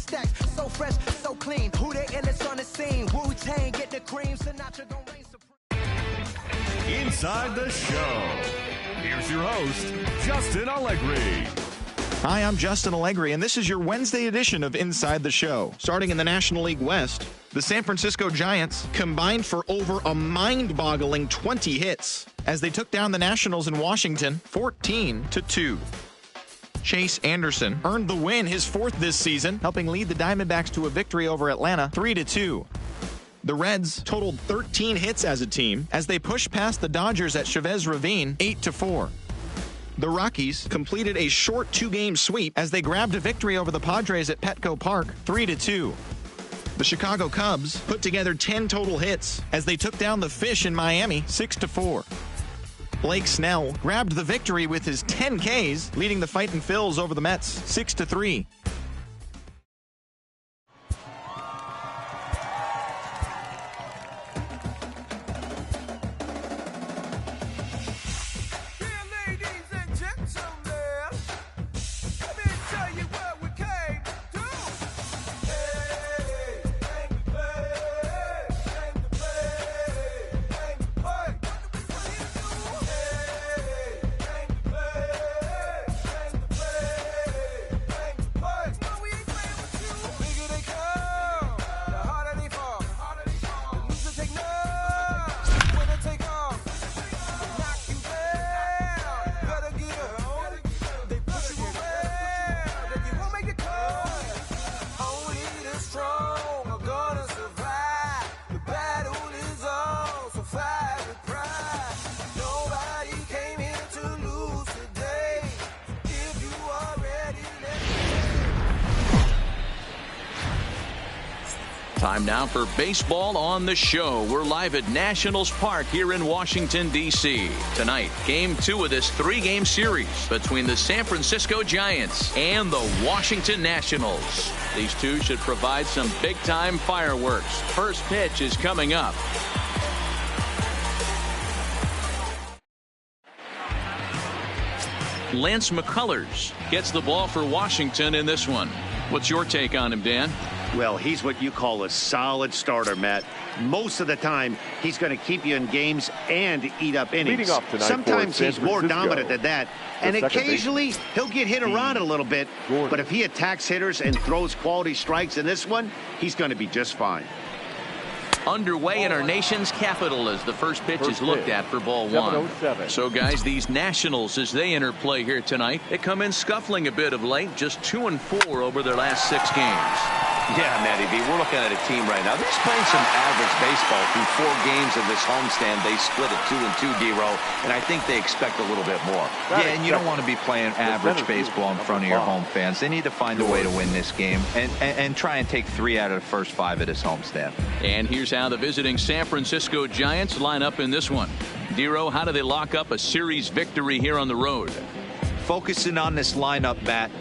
stacks, so fresh, so clean. Who they illest on the scene? Wu-Tang, get the cream. Sinatra gon' reign supreme. Inside the show. Here's your host, Justin Allegri. Hi, I'm Justin Allegri, and this is your Wednesday edition of Inside the Show. Starting in the National League West, the San Francisco Giants combined for over a mind-boggling 20 hits as they took down the Nationals in Washington 14-2. Chase Anderson earned the win, his fourth this season, helping lead the Diamondbacks to a victory over Atlanta 3-2. The Reds totaled 13 hits as a team as they pushed past the Dodgers at Chavez Ravine 8-4. The Rockies completed a short two-game sweep as they grabbed a victory over the Padres at Petco Park 3-2. The Chicago Cubs put together 10 total hits as they took down the Fish in Miami 6-4. Blake Snell grabbed the victory with his 10 Ks, leading the Fightin' Phils over the Mets 6-3. Time now for baseball on the show. We're live at Nationals Park here in Washington, D.C. Tonight, Game 2 of this three-game series between the San Francisco Giants and the Washington Nationals. These two should provide some big-time fireworks. First pitch is coming up. Lance McCullers gets the ball for Washington in this one. What's your take on him, Dan? Well, he's what you call a solid starter, Matt. Most of the time, he's going to keep you in games and eat up innings. Sometimes he's more dominant than that. And occasionally, he'll get hit around a little bit. But if he attacks hitters and throws quality strikes in this one, he's going to be just fine. Underway in our nation's capital as the first pitch is looked at for ball one. So, guys, these Nationals, as they enter play here tonight, they come in scuffling a bit of late, just 2-4 over their last 6 games. Yeah, Matty V, we're looking at a team right now. They're playing some average baseball through 4 games of this homestand. They split at 2-2, D-Row, and I think they expect a little bit more. Yeah, and you don't want to be playing average baseball in front of your home fans. They need to find a way to win this game and try and take 3 out of the first 5 of this homestand. And here's how the visiting San Francisco Giants line up in this one. D-Row, how do they lock up a series victory here on the road? Focusing on this lineup, Matt.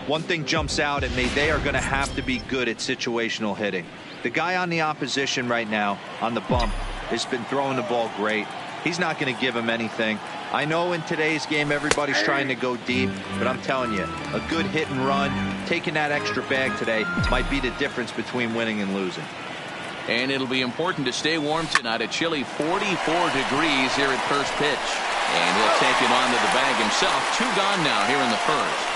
One thing jumps out at me, they are going to have to be good at situational hitting. The guy on the opposition right now on the bump has been throwing the ball great. He's not going to give him anything. I know in today's game everybody's trying to go deep, but I'm telling you, a good hit and run, taking that extra bag today might be the difference between winning and losing. And it'll be important to stay warm tonight. A chilly 44 degrees here at first pitch. And he'll take it onto the bag himself. 2 gone now here in the first.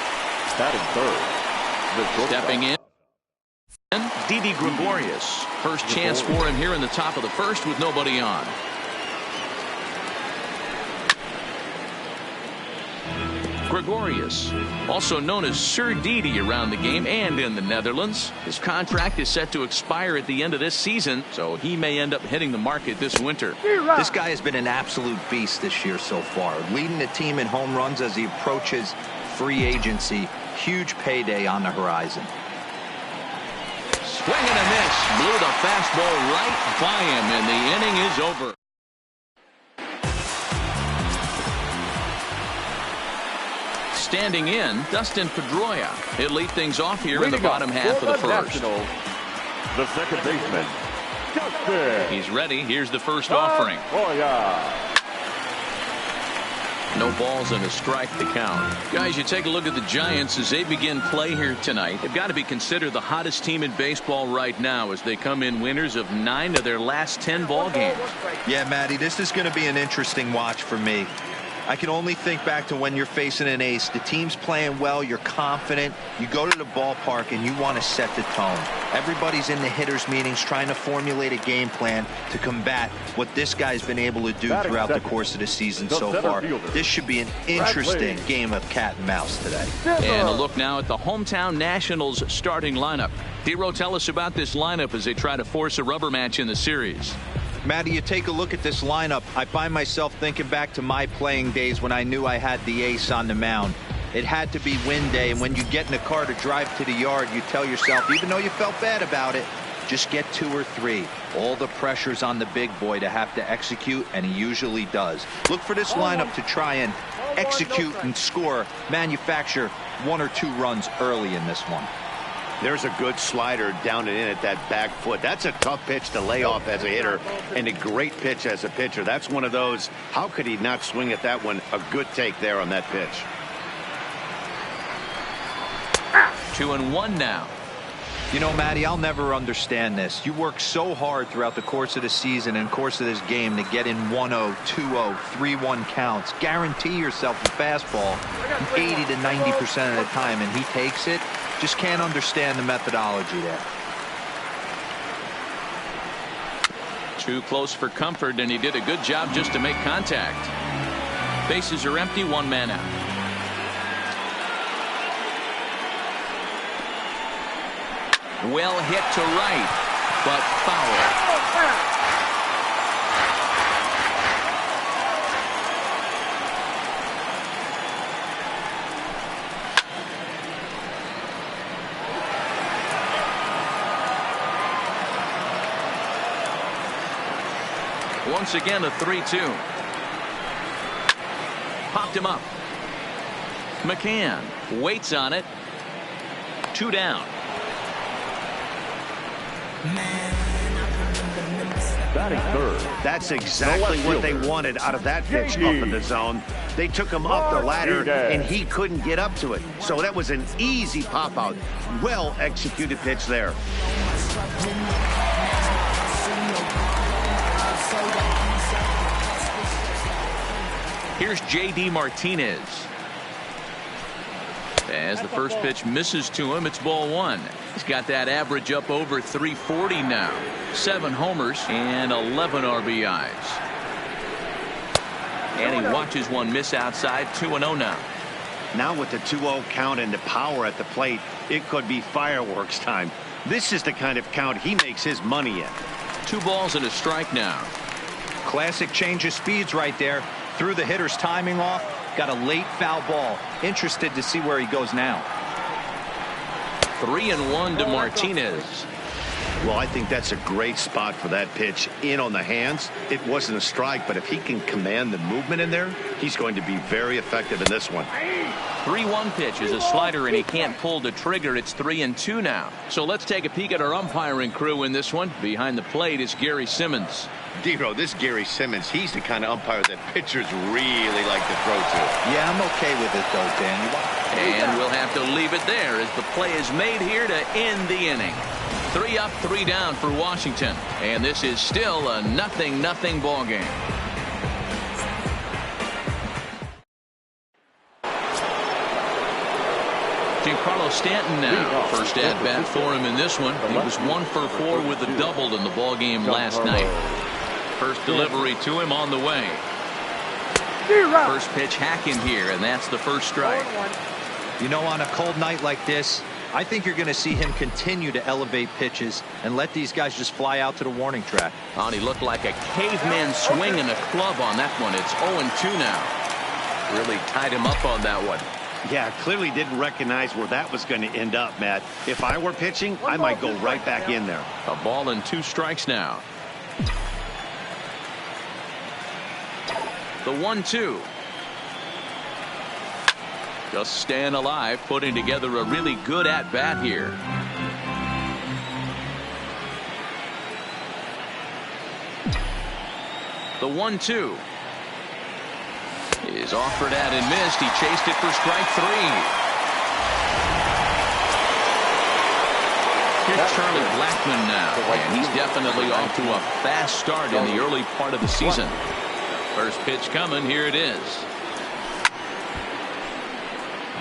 Stepping in, Didi Gregorius. First chance for him here in the top of the first with nobody on. Gregorius, also known as Sir Didi around the game and in the Netherlands. His contract is set to expire at the end of this season, so he may end up hitting the market this winter. This guy has been an absolute beast this year so far, leading the team in home runs as he approaches free agency. Huge payday on the horizon. Swing and a miss. Blew the fastball right by him, and the inning is over. Standing in, Dustin Pedroia. He'll lead things off here in the bottom half of the first. The second baseman, Dustin. He's ready. Here's the first offering. No balls and a strike to count. Guys, you take a look at the Giants as they begin play here tonight. They've got to be considered the hottest team in baseball right now as they come in winners of 9 of their last 10 ball games. Yeah, Matty, this is going to be an interesting watch for me. I can only think back to when you're facing an ace. The team's playing well, you're confident, you go to the ballpark and you want to set the tone. Everybody's in the hitters meetings trying to formulate a game plan to combat what this guy's been able to do throughout the course of the season so far. This should be an interesting game of cat and mouse today. And a look now at the hometown Nationals starting lineup. Hero, tell us about this lineup as they try to force a rubber match in the series. Matty, you take a look at this lineup. I find myself thinking back to my playing days when I knew I had the ace on the mound. It had to be win day, and when you get in a car to drive to the yard, you tell yourself, even though you felt bad about it, just get 2 or 3. All the pressure's on the big boy to have to execute, and he usually does. Look for this lineup to try and execute and score, manufacture 1 or 2 runs early in this one. There's a good slider down and in at that back foot. That's a tough pitch to lay off as a hitter, and a great pitch as a pitcher. That's one of those, how could he not swing at that one? A good take there on that pitch. 2-1 now. You know, Matty, I'll never understand this. You work so hard throughout the course of the season and course of this game to get in 1-0, 2-0, 3-1 counts. Guarantee yourself a fastball 80 to 90% of the time, and he takes it. Just can't understand the methodology there. Too close for comfort, and he did a good job just to make contact. Bases are empty, 1 man out. Well hit to right, but foul. Once again, a 3-2. Popped him up. McCann waits on it. 2 down. Batting third. That's exactly what they wanted out of that pitch up in the zone. They took him up the ladder, and he couldn't get up to it. So that was an easy pop-out. Well-executed pitch there. Here's J.D. Martinez. As the first pitch misses to him, it's ball 1. He's got that average up over 340 now. 7 homers and 11 RBIs. And he watches one miss outside. 2-0 now. Now with the 2-0 count and the power at the plate, it could be fireworks time. This is the kind of count he makes his money in. 2 balls and a strike now. Classic change of speeds right there. Threw the hitter's timing off. Got a late foul ball. Interested to see where he goes now. 3-1 to Martinez. Well, I think that's a great spot for that pitch. In on the hands. It wasn't a strike, but if he can command the movement in there, he's going to be very effective in this one. 3-1 pitch is a slider, and he can't pull the trigger. It's 3-2 now. So let's take a peek at our umpiring crew in this one. Behind the plate is Gary Simmons. Dero, this Gary Simmons, he's the kind of umpire that pitchers really like to throw to. Yeah, I'm okay with it, though, Danny. And we'll have to leave it there as the play is made here to end the inning. 3 up, 3 down for Washington. And this is still a 0-0 ball game. Giancarlo Stanton now. First at bat for him in this one. He was 1 for 4 with a double in the ball game last night. First delivery to him on the way. First pitch hacking here, and that's the first strike. You know, on a cold night like this, I think you're going to see him continue to elevate pitches and let these guys just fly out to the warning track. Oh, and he looked like a caveman swinging a club on that one. It's 0-2 now. Really tied him up on that one. Yeah, clearly didn't recognize where that was going to end up, Matt. If I were pitching, I might go right back in there. A ball and 2 strikes now. The 1-2. Just staying alive, putting together a really good at-bat here. The 1-2 is offered at and missed. He chased it for strike 3. Here's Charlie Blackmon now, and he's definitely off to a fast start in the early part of the season. First pitch coming, here it is.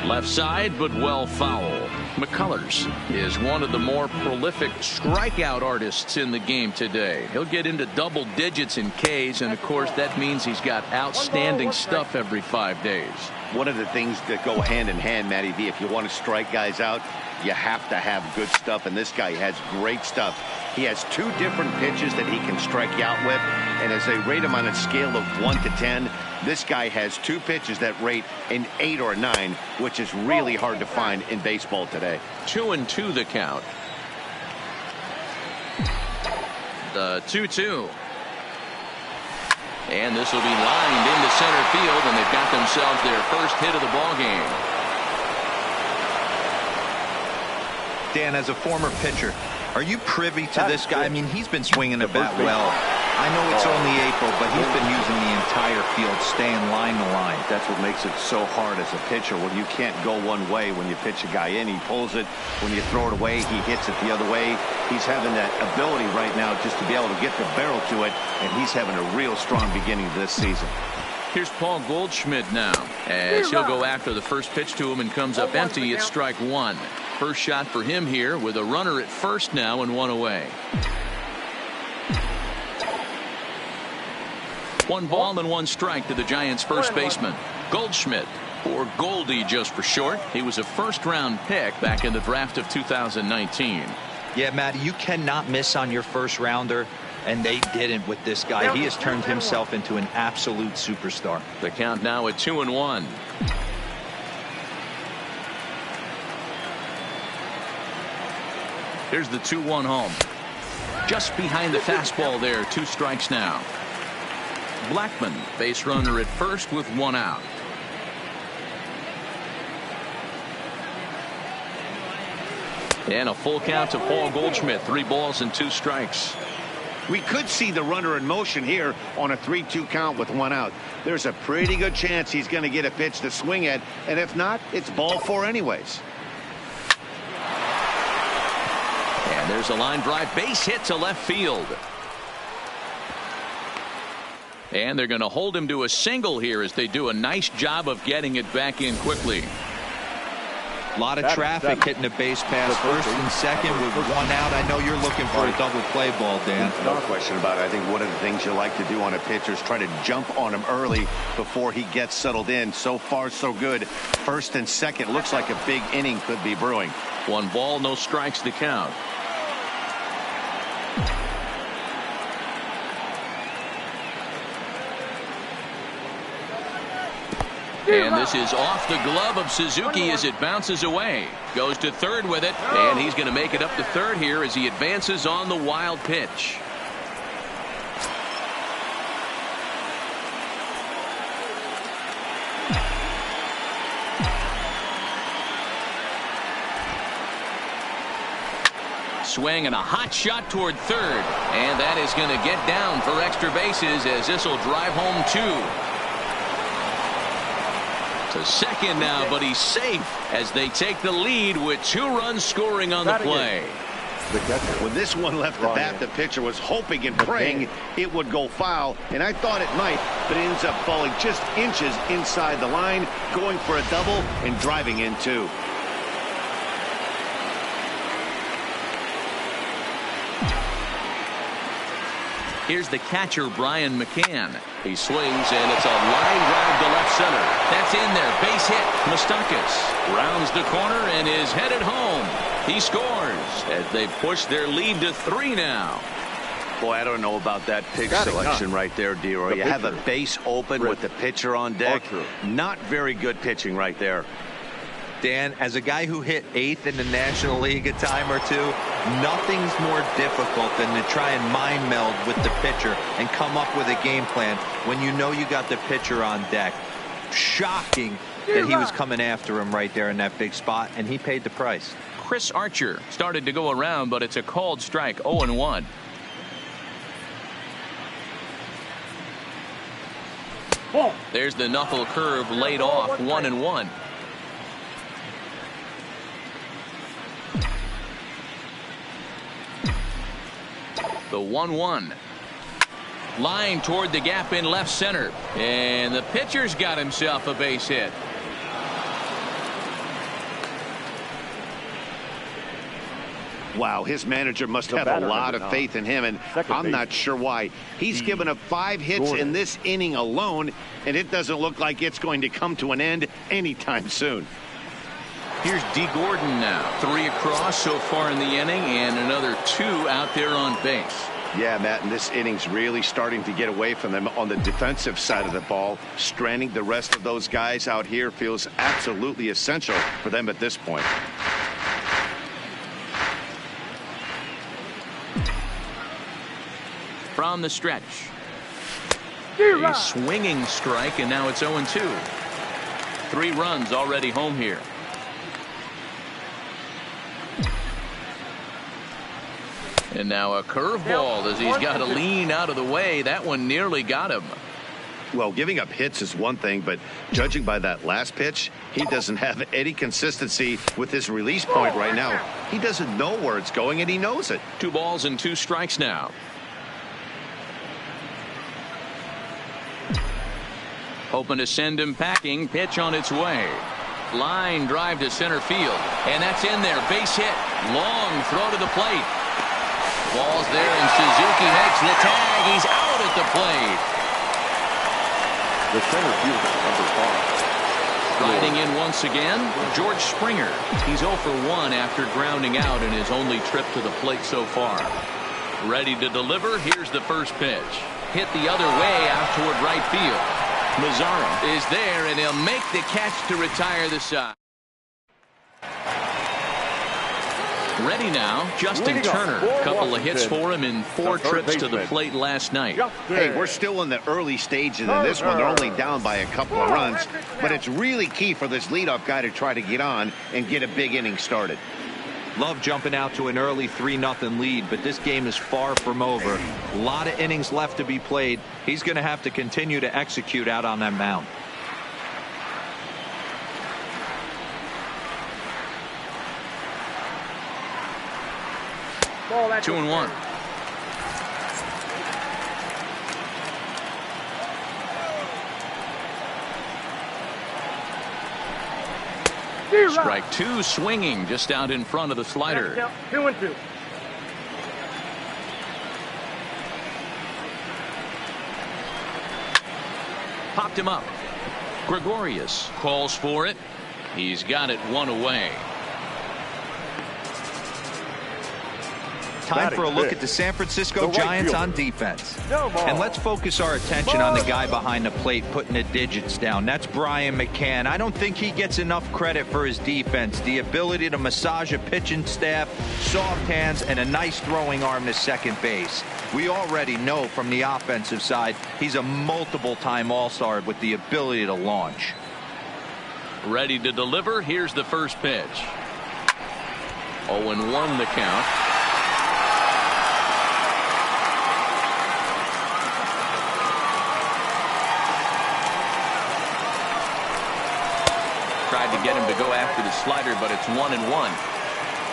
Left side, but well foul. McCullers is one of the more prolific strikeout artists in the game today. He'll get into double digits in Ks, and of course that means he's got outstanding stuff every 5 days. One of the things that go hand in hand, Matty V, if you want to strike guys out, you have to have good stuff, and this guy has great stuff. He has 2 different pitches that he can strike you out with, and as they rate him on a scale of 1 to 10, this guy has 2 pitches that rate an 8 or a 9, which is really hard to find in baseball today. 2-2 the count. The 2-2. And this will be lined into center field, and they've got themselves their first hit of the ball game. Dan, as a former pitcher, are you privy to this guy? I mean, he's been swinging the bat well. I know it's only April, but he's been using the entire field, staying line to line. That's what makes it so hard as a pitcher when you can't go one way. When you pitch a guy in, he pulls it. When you throw it away, he hits it the other way. He's having that ability right now just to be able to get the barrel to it, and he's having a real strong beginning of this season. Here's Paul Goldschmidt now, as he'll go after the first pitch to him and comes up empty at strike 1. First shot for him here with a runner at first now and 1 away. 1 ball and 1 strike to the Giants' first baseman. Goldschmidt, or Goldie just for short. He was a first-round pick back in the draft of 2019. Yeah, Matt, you cannot miss on your first rounder, and they didn't with this guy. He has turned himself into an absolute superstar. The count now at 2-1. Here's the 2-1 home. Just behind the fastball there. 2 strikes now. Blackmon, base runner at first with 1 out. And a full count to Paul Goldschmidt. 3 balls and 2 strikes. We could see the runner in motion here on a 3-2 count with 1 out. There's a pretty good chance he's going to get a pitch to swing at, and if not, it's ball 4 anyways. And there's a line drive base hit to left field. And they're going to hold him to a single here as they do a nice job of getting it back in quickly. A lot of traffic hitting the base pass first and second with 1 out. I know you're looking for a double play ball, Dan. No question about it. I think one of the things you like to do on a pitcher is try to jump on him early before he gets settled in. So far, so good. First and second looks like a big inning could be brewing. 1 ball, no strikes to count. And this is off the glove of Suzuki as it bounces away. Goes to third with it, and he's going to make it up to third here as he advances on the wild pitch. Swing and a hot shot toward third, and that is going to get down for extra bases as this will drive home 2. To second now, but he's safe as they take the lead with 2 runs scoring on the play. When this one left the bat, the pitcher was hoping and praying it would go foul, and I thought it might, but it ends up falling just inches inside the line, going for a double and driving in 2. Here's the catcher, Brian McCann. He swings, and it's a line drive to left center. That's in there. Base hit. Moustakas rounds the corner and is headed home. He scores as they push their lead to 3 now. Boy, I don't know about that pitch selection right there, D-Roy. You have a base open with the pitcher on deck. Not very good pitching right there. Dan, as a guy who hit 8th in the National League a time or 2, nothing's more difficult than to try and mind meld with the pitcher and come up with a game plan when you know you got the pitcher on deck. Shocking that he was coming after him right there in that big spot, and he paid the price. Chris Archer started to go around, but it's a called strike. 0-1. There's the knuckle curve laid off, 1-1. The 1-1. Line toward the gap in left center. And the pitcher's got himself a base hit. Wow, his manager must have a lot of faith in him, and I'm not sure why. He's given up 5 hits in this inning alone, and it doesn't look like it's going to come to an end anytime soon. Here's D. Gordon now. 3 across so far in the inning, and another 2 out there on base. Yeah, Matt, and this inning's really starting to get away from them on the defensive side of the ball. Stranding the rest of those guys out here feels absolutely essential for them at this point. From the stretch. A swinging strike, and now it's 0-2. 3 runs already home here. And now a curveball as he's got to lean out of the way. That one nearly got him. Well, giving up hits is one thing, but judging by that last pitch, he doesn't have any consistency with his release point right now. He doesn't know where it's going, and he knows it. 2 balls and 2 strikes now. Hoping to send him packing. Pitch on its way. Line drive to center field. And that's in there. Base hit. Long throw to the plate. Ball's there, and Suzuki makes the tag. He's out at the plate. The center fielder, number 5. Riding in once again, George Springer. He's 0 for 1 after grounding out in his only trip to the plate so far. Ready to deliver. Here's the first pitch. Hit the other way out toward right field. Mazzara is there, and he'll make the catch to retire the side. Ready now, Justin Turner. Couple of hits for him in 4 trips to the plate last night. Hey, we're still in the early stages of this one. They're only down by a couple of runs, but it's really key for this leadoff guy to try to get on and get a big inning started. Love jumping out to an early 3-0 lead, but this game is far from over. A lot of innings left to be played. He's going to have to continue to execute out on that mound. Ball, 2-1. Strike 2, swinging just out in front of the slider. 2-2. Popped him up. Gregorius calls for it. He's got it 1 away. Time for a look at the San Francisco Giants on defense. And let's focus our attention on the guy behind the plate putting the digits down. That's Brian McCann. I don't think he gets enough credit for his defense. The ability to massage a pitching staff, soft hands, and a nice throwing arm to second base. We already know from the offensive side he's a multiple-time All-Star with the ability to launch. Ready to deliver. Here's the first pitch. 0-1 the count. Tried to get him to go after the slider, but it's 1-1.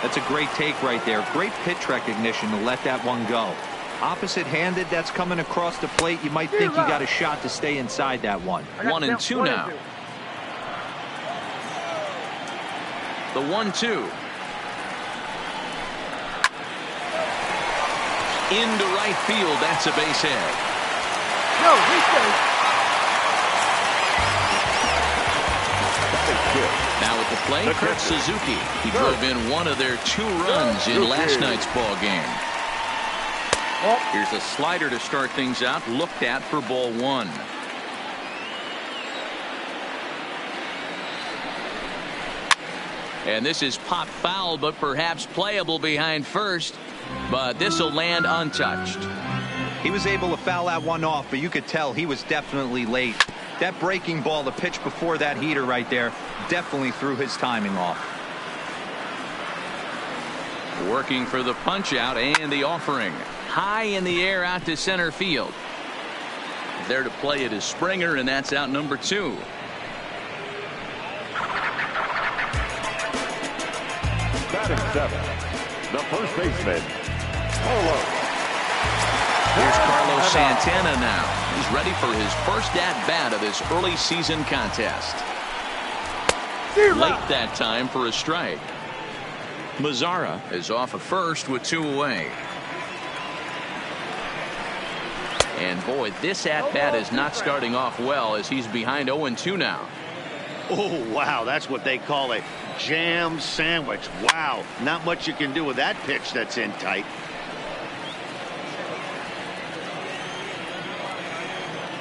That's a great take right there. Great pitch recognition to let that one go. Opposite-handed, that's coming across the plate. You might think you got a shot to stay inside that one. 1-2 now. The 1-2. Into right field. That's a base hit. No, he's safe. Now at the plate, Kurt Suzuki. He drove in one of their 2 runs in last night's ball game. Here's a slider to start things out. Looked at for ball 1. And this is popped foul, but perhaps playable behind first. But this will land untouched. He was able to foul that one off, but you could tell he was definitely late. That breaking ball, the pitch before that heater right there, definitely threw his timing off. Working for the punch out and the offering. High in the air out to center field. There to play it is Springer, and that's out number 2. Batting 7, the first baseman, Carlos. Here's Carlos Santana now. He's ready for his first at-bat of this early season contest. Late that time for a strike. Mazzara is off of first with 2 away. And boy, this at-bat is not starting off well as he's behind 0-2 now. Oh, wow, that's what they call a jam sandwich. Wow, not much you can do with that pitch that's in tight.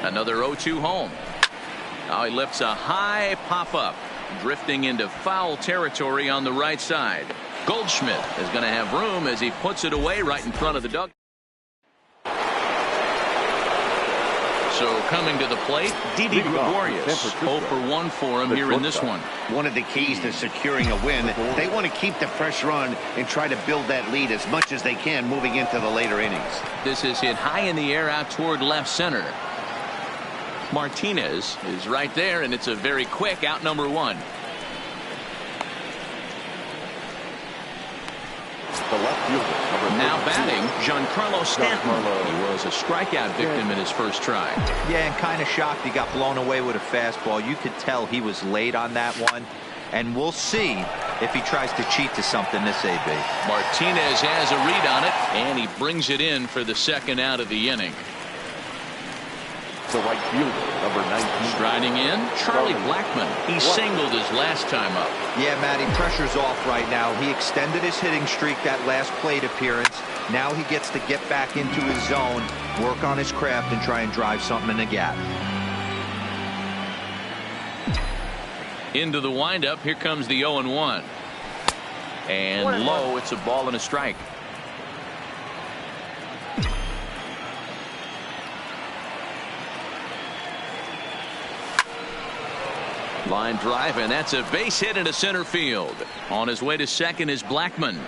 Another 0-2 home. Now he lifts a high pop-up, drifting into foul territory on the right side. Goldschmidt is going to have room as he puts it away right in front of the dugout. So coming to the plate, Didi Gregorius. 0 for 1 for him here in this one. One of the keys to securing a win, they want to keep the pressure on and try to build that lead as much as they can moving into the later innings. This is hit high in the air out toward left center. Martinez is right there, and it's a very quick out number 1. The left fielder, now batting, Giancarlo Stanton. He was a strikeout victim in his first try. Yeah, and kind of shocked he got blown away with a fastball. You could tell he was late on that one. And we'll see if he tries to cheat to something this AB. Martinez has a read on it, and he brings it in for the second out of the inning. The right fielder, number 19. Striding in, Charlie Blackmon. He singled his last time up. Yeah, Matty, pressure's off right now. He extended his hitting streak that last plate appearance. Now he gets to get back into his zone, work on his craft, and try and drive something in the gap. Into the windup, here comes the 0-1. And low, it's a ball and a strike. Line drive, and that's a base hit into center field. On his way to second is Blackmon.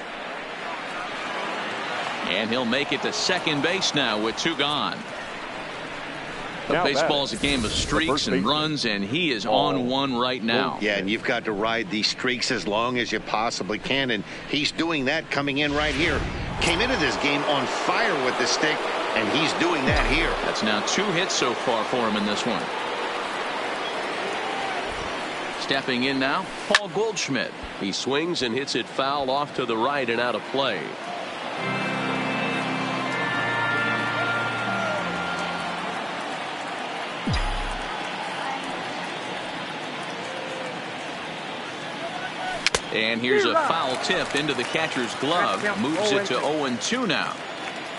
And he'll make it to second base now with 2 gone. But baseball's a game of streaks and runs, and he is on one right now. Yeah, and you've got to ride these streaks as long as you possibly can, and he's doing that coming in right here. Came into this game on fire with the stick, and he's doing that here. That's now 2 hits so far for him in this one. Stepping in now, Paul Goldschmidt. He swings and hits it foul off to the right and out of play. And here's a foul tip into the catcher's glove. Moves it to 0-2 now.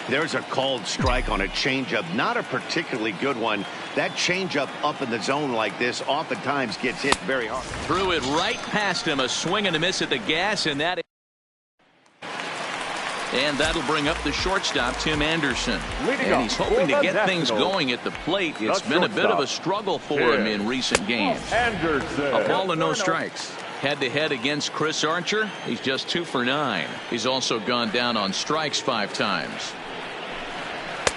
There's a called strike on a changeup, not a particularly good one. That changeup up in the zone like this oftentimes gets hit very hard. Threw it right past him, a swing and a miss at the gas, and that'll bring up the shortstop, Tim Anderson. And he's hoping to get things going at the plate. It's been a bit of a struggle for him in recent games. A ball and no strikes. Head-to-head against Chris Archer. He's just 2 for 9. He's also gone down on strikes 5 times.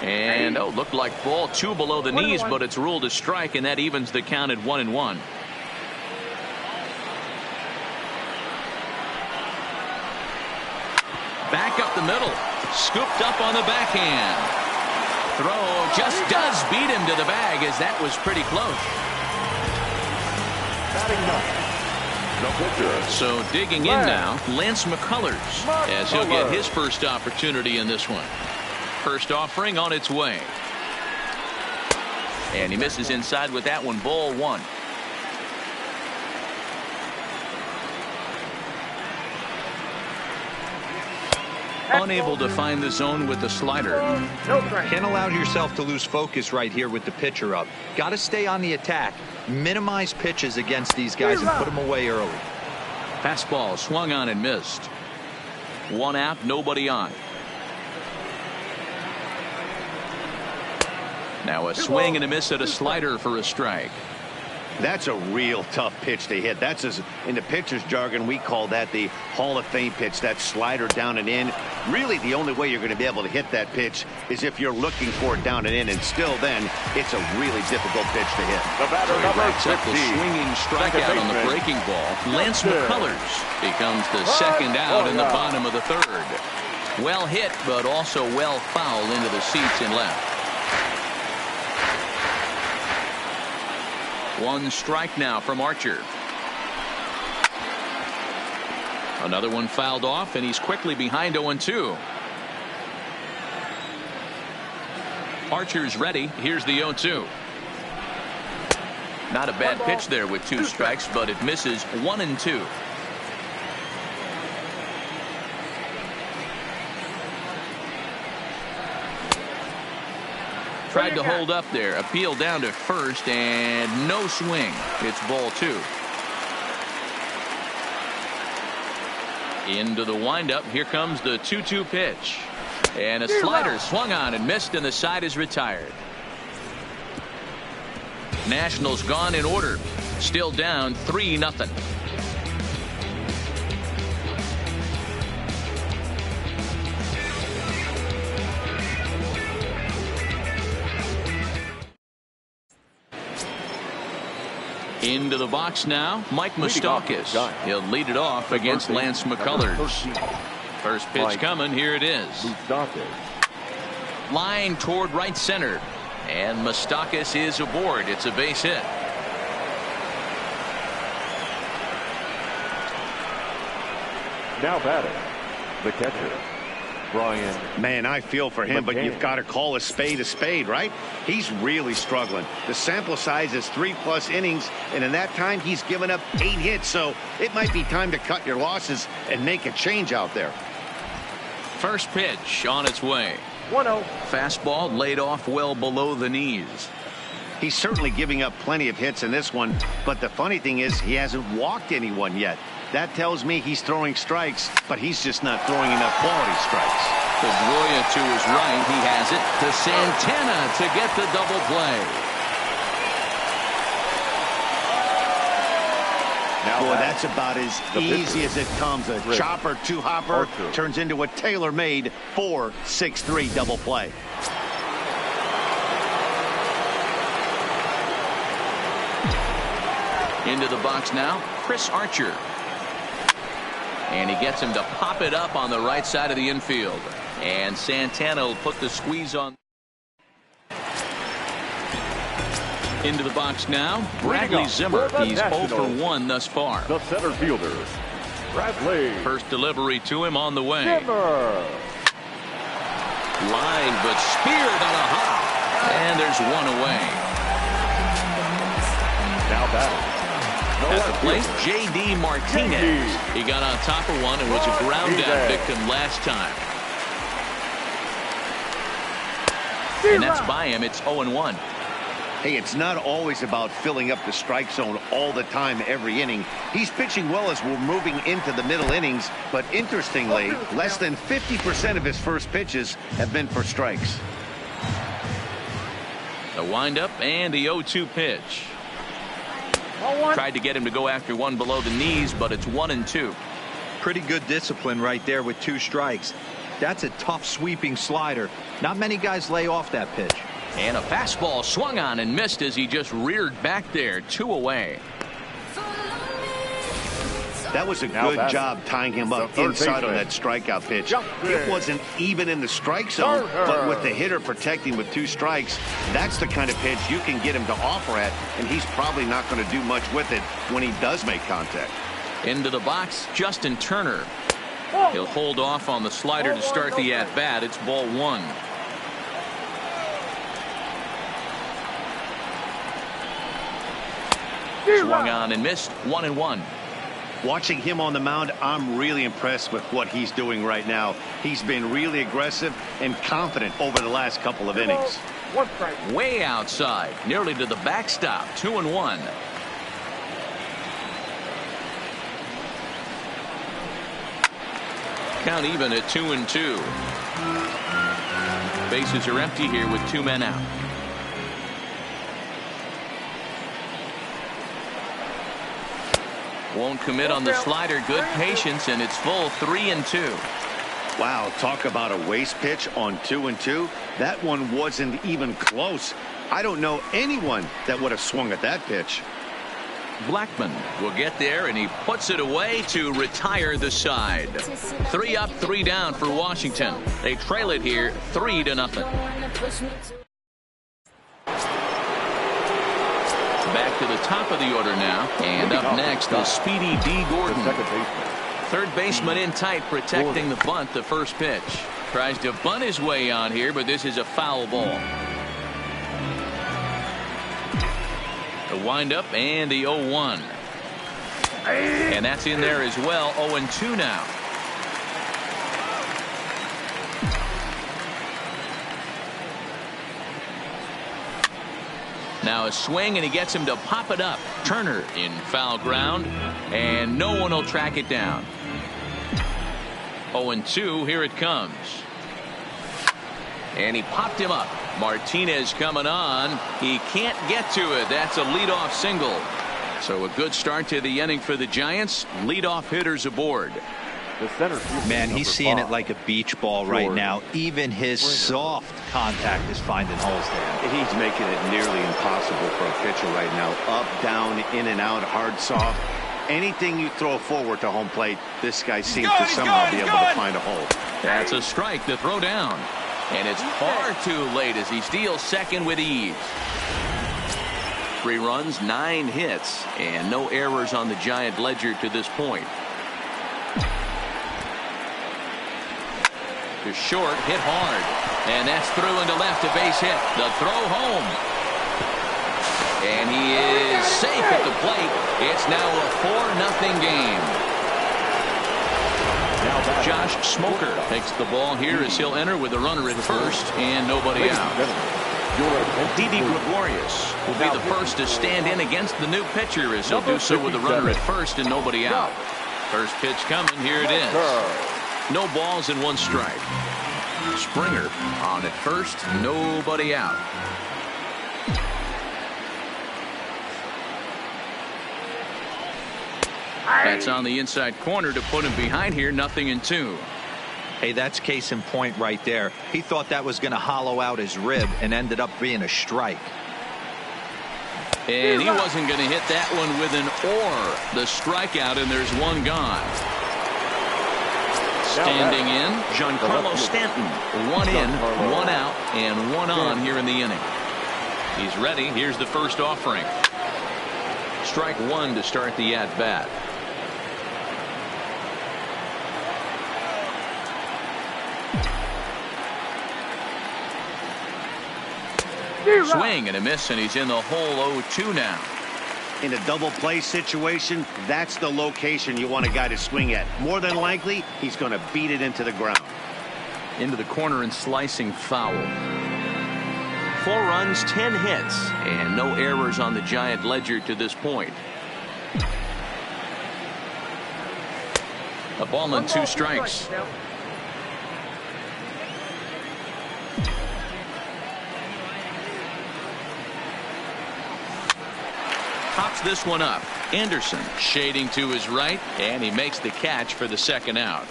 And looked like ball 2 below the knees, but it's ruled a strike, and that evens the count at 1-1. Back up the middle, scooped up on the backhand. Throw just does beat him to the bag, as that was pretty close. So digging in now, Lance McCullers, as he'll get his first opportunity in this one. First offering on its way. And he misses inside with that one, ball 1. Unable to find the zone with the slider. Can't allow yourself to lose focus right here with the pitcher up. Got to stay on the attack. Minimize pitches against these guys and put them away early. Fastball swung on and missed. 1 out, nobody on. Now a swing and a miss at a slider for a strike. That's a real tough pitch to hit. That's, in the pitcher's jargon, we call that the Hall of Fame pitch. That slider down and in. Really, the only way you're going to be able to hit that pitch is if you're looking for it down and in, and still then, it's a really difficult pitch to hit. The batter, number 15. The swinging strikeout on the breaking ball. Lance McCullers becomes the second out in the bottom of the third. Well hit, but also well fouled into the seats and left. One strike now from Archer. Another one fouled off, and he's quickly behind 0-2. Archer's ready. Here's the 0-2. Not a bad pitch there with 2 strikes, but it misses 1-2. Tried to hold up there. Appeal down to first, and no swing. It's ball 2. Into the windup. Here comes the 2-2 pitch. And a slider swung on and missed, and the side is retired. Nationals gone in order. Still down 3-0. Into the box now, Mike Moustakas. He'll lead it off against Lance McCullers. First pitch coming, here it is. Line toward right center. And Moustakas is aboard. It's a base hit. Now batting, the catcher, Brian. Man, I feel for him, but you've got to call a spade, right? He's really struggling. The sample size is 3+ innings, and in that time, he's given up 8 hits, so it might be time to cut your losses and make a change out there. First pitch on its way. 1-0. Fastball laid off well below the knees. He's certainly giving up plenty of hits in this one, but the funny thing is he hasn't walked anyone yet. That tells me he's throwing strikes, but he's just not throwing enough quality strikes. Pedroia to his right. He has it to Santana to get the double play. Boy, that's about as easy as it comes. A chopper, 2-hopper turns into a tailor-made 4-6-3 double play. Into the box now, Chris Archer. And he gets him to pop it up on the right side of the infield. And Santana will put the squeeze on. Into the box now, Bradley Zimmer. He's 0 for 1 thus far. The center fielders, Bradley. First delivery to him on the way. Zimmer. Line, but speared on a hop. And there's one away. Now batting. At the plate, J.D. Martinez. He got on top of one and was a ground out victim last time. And that's by him. It's 0-1. Hey, it's not always about filling up the strike zone all the time every inning. He's pitching well as we're moving into the middle innings, but interestingly, less than 50% of his first pitches have been for strikes. The windup and the 0-2 pitch. Tried to get him to go after one below the knees, but it's 1-2. Pretty good discipline right there with 2 strikes. That's a tough sweeping slider. Not many guys lay off that pitch. And a fastball swung on and missed as he just reared back there. 2 away. That was a good job tying him up inside on that strikeout pitch. It wasn't even in the strike zone, but with the hitter protecting with 2 strikes, that's the kind of pitch you can get him to offer at, and he's probably not going to do much with it when he does make contact. Into the box, Justin Turner. He'll hold off on the slider to start the at-bat. It's ball 1. Swung on and missed. 1-1. Watching him on the mound, I'm really impressed with what he's doing right now. He's been really aggressive and confident over the last couple of innings. Way outside, nearly to the backstop. 2-1. Count even at 2-2. Bases are empty here with 2 men out. Won't commit on the slider. Good patience, and it's full 3-2. Wow, talk about a waste pitch on 2-2. That one wasn't even close. I don't know anyone that would have swung at that pitch. Blackman will get there, and he puts it away to retire the side. 3 up, 3 down for Washington. They trail it here 3-0. Back to the top of the order now, and up next is Speedy D. Gordon. Third baseman in tight, protecting the bunt. The first pitch tries to bunt his way on here, but this is a foul ball. The windup and the 0-1, and that's in there as well. 0-2 now. Now a swing, and he gets him to pop it up. Turner in foul ground, and no one will track it down. 0-2, here it comes. And he popped him up. Martinez coming on. He can't get to it. That's a leadoff single. So a good start to the inning for the Giants. Leadoff hitters aboard. The center. Man, he's seeing it like a beach ball right now. Even his soft contact is finding holes there. He's making it nearly impossible for a pitcher right now. Up, down, in and out, hard, soft. Anything you throw forward to home plate, this guy seems to somehow be able to find a hole. That's a strike to throw down. And it's far too late as he steals second with ease. 3 runs, 9 hits, and no errors on the Giant ledger to this point. To short, hit hard, and that's through into left, a base hit. The throw home, and he is safe at the plate. It's now a 4-0 game. Josh Smoker takes the ball here as he'll enter with a runner at first and nobody out. Didi Gregorius will be the first to stand in against the new pitcher as he'll do so with a runner at first and nobody out. First pitch coming. Here it is. No balls and 1 strike. Springer on at first, nobody out. That's on the inside corner to put him behind here. 0-2. Hey, that's case in point right there. He thought that was going to hollow out his rib and ended up being a strike. And he wasn't going to hit that one with an or. The strikeout, and there's 1 gone. Standing in, Giancarlo Stanton. 1 in, 1 out, and 1 on here in the inning. He's ready. Here's the first offering. Strike 1 to start the at-bat. Swing and a miss, and he's in the hole. 0-2 now. In a double play situation, that's the location you want a guy to swing at. More than likely, he's going to beat it into the ground. Into the corner and slicing foul. 4 runs, 10 hits, and no errors on the Giant ledger to this point. A ball and 2 strikes. Pops this one up. Anderson shading to his right, and he makes the catch for the second out.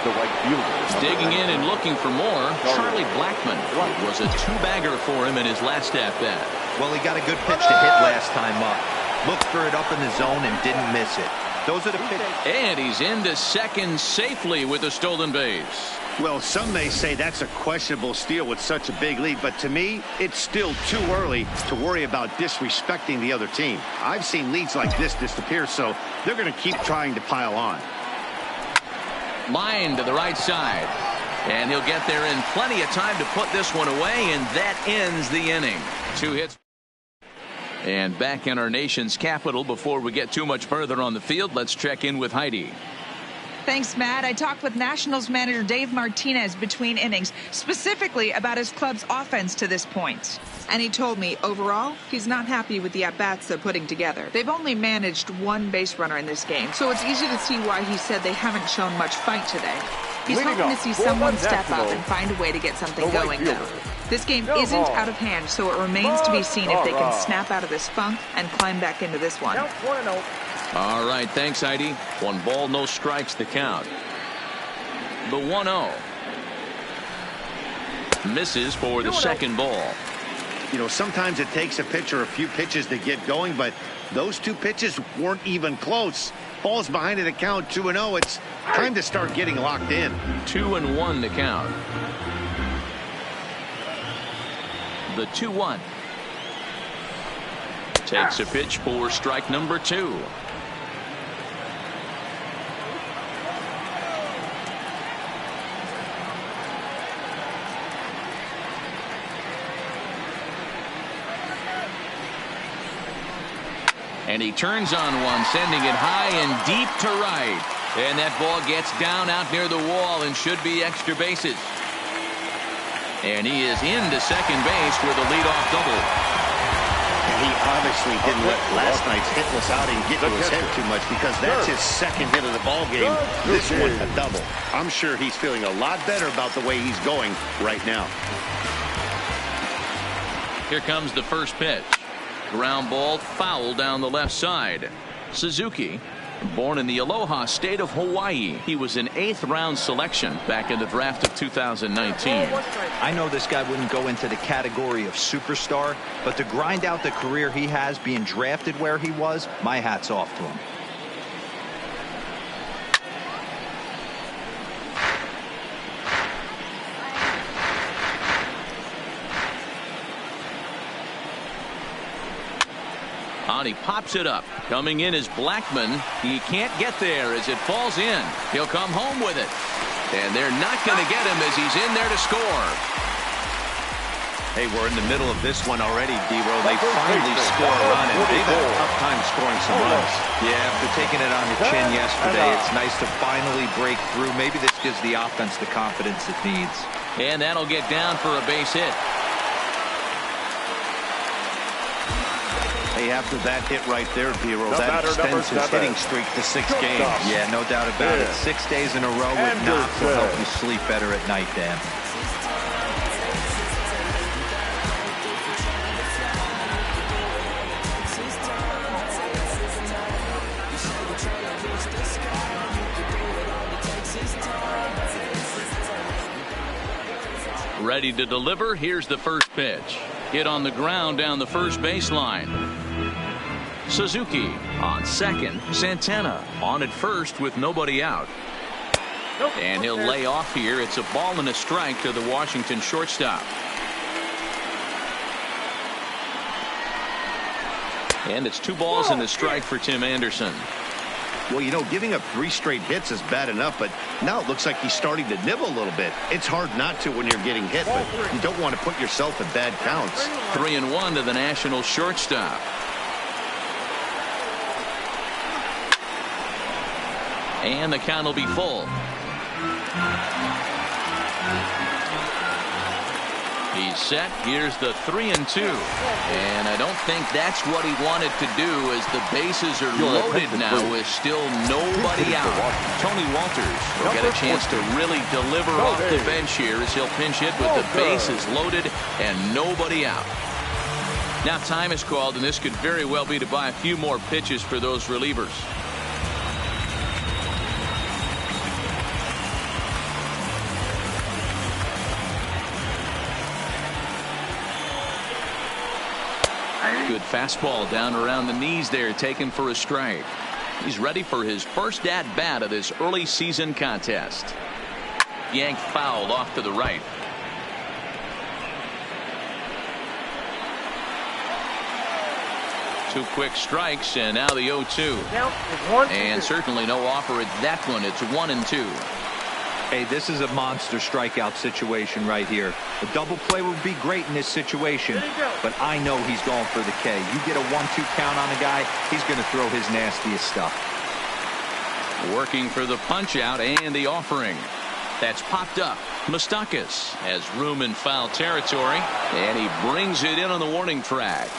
The right fielder. Digging in and looking for more. Charlie Blackman was a 2-bagger for him in his last at-bat. Well, he got a good pitch to hit last time up. Looked for it up in the zone and didn't miss it. Those are the pitches. And he's into second safely with a stolen base. Well, some may say that's a questionable steal with such a big lead, but to me, it's still too early to worry about disrespecting the other team. I've seen leads like this disappear, so they're going to keep trying to pile on. Line to the right side, and he'll get there in plenty of time to put this one away, and that ends the inning. 2 hits. And back in our nation's capital, before we get too much further on the field, let's check in with Heidi. Thanks, Matt. I talked with Nationals manager Dave Martinez between innings, specifically about his club's offense to this point. And he told me, overall, he's not happy with the at-bats they're putting together. They've only managed 1 base runner in this game, so it's easy to see why he said they haven't shown much fight today. He's hoping to see someone step up and find a way to get something going, though. This game isn't out of hand, so it remains to be seen if they can snap out of this funk and climb back into this one. All right, thanks, Heidi. 1 ball, no strikes to count. The 1-0. Misses for the second ball. You know, sometimes it takes a pitcher a few pitches to get going, but those 2 pitches weren't even close. Ball's behind at the count, 2-0. It's time to start getting locked in. 2-1 to count. The 2-1. Takes a pitch for strike number 2. And he turns on one, sending it high and deep to right. And that ball gets down out near the wall and should be extra bases. And he is into second base with a leadoff double. And he obviously didn't let last night's hitless outing get to his head too much, because that's his second hit of the ball game. This one a double. I'm sure he's feeling a lot better about the way he's going right now. Here comes the first pitch. Ground ball, foul down the left side. Suzuki, born in the Aloha state of Hawaii. He was an 8th round selection back in the draft of 2019. I know this guy wouldn't go into the category of superstar, but to grind out the career he has being drafted where he was, my hat's off to him. He pops it up. Coming in is Blackman. He can't get there as it falls in. He'll come home with it. And they're not going to get him as he's in there to score. Hey, we're in the middle of this one already, D-Row. They finally score a run, and they've had a tough time scoring some runs. Yeah, after taking it on the chin yesterday, it's nice to finally break through. Maybe this gives the offense the confidence it needs. And that'll get down for a base hit. Hey, after that hit right there, D-Row, that extends his hitting streak to 6 games. Yeah, no doubt about it. 6 days in a row with knocks will help you sleep better at night, Dan. Ready to deliver. Here's the first pitch. Hit on the ground down the first baseline. Suzuki on second. Santana on at first with nobody out. And he'll lay off here. It's a ball and a strike to the Washington shortstop. And it's 2 balls and a strike for Tim Anderson. Well, you know, giving up 3 straight hits is bad enough, but now it looks like he's starting to nibble a little bit. It's hard not to when you're getting hit, but you don't want to put yourself in bad counts. 3-1 to the National shortstop. And the count will be full. He's set. Here's the 3-2. And I don't think that's what he wanted to do, as the bases are loaded now with still nobody out. Tony Walters will get a chance to really deliver off the bench here as he'll pinch hit with the bases loaded and nobody out. Now time is called, and this could very well be to buy a few more pitches for those relievers. Good fastball down around the knees there, taken for a strike. He's ready for his first at-bat of this early season contest. Yanked foul off to the right. Two quick strikes, and now the 0-2. And certainly no offer at that one. It's 1-2. Hey, this is a monster strikeout situation right here. A double play would be great in this situation, but I know he's going for the K. You get a 1-2 count on a guy, he's going to throw his nastiest stuff. Working for the punch out and the offering. That's popped up. Moustakas has room in foul territory, and he brings it in on the warning track.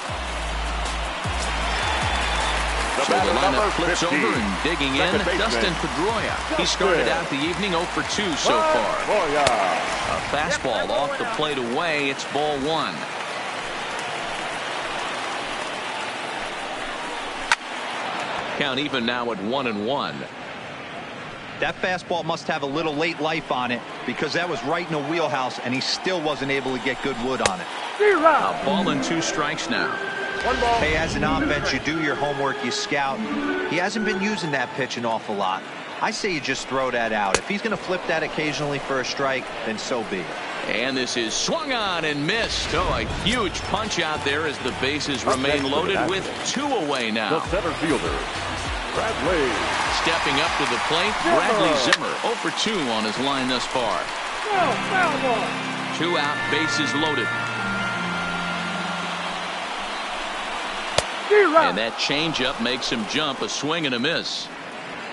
The So the lineup flips 15. over and digging in, Dustin Pedroia. He started out the evening 0 for 2 so far. A fastball off the plate away. It's ball 1. Count even now at 1-1. That fastball must have a little late life on it because that was right in the wheelhouse and he still wasn't able to get good wood on it. A ball and 2 strikes now. Hey, as an offense, you do your homework, you scout. He hasn't been using that pitch an awful lot. I say you just throw that out. If he's going to flip that occasionally for a strike, then so be it. And this is swung on and missed. Oh, a huge punch out there as the bases remain loaded with 2 away now. The center fielder, Bradley. Stepping up to the plate, Bradley Zimmer 0 for 2 on his line thus far. 2 out, bases loaded. And that changeup makes him jump, a swing and a miss.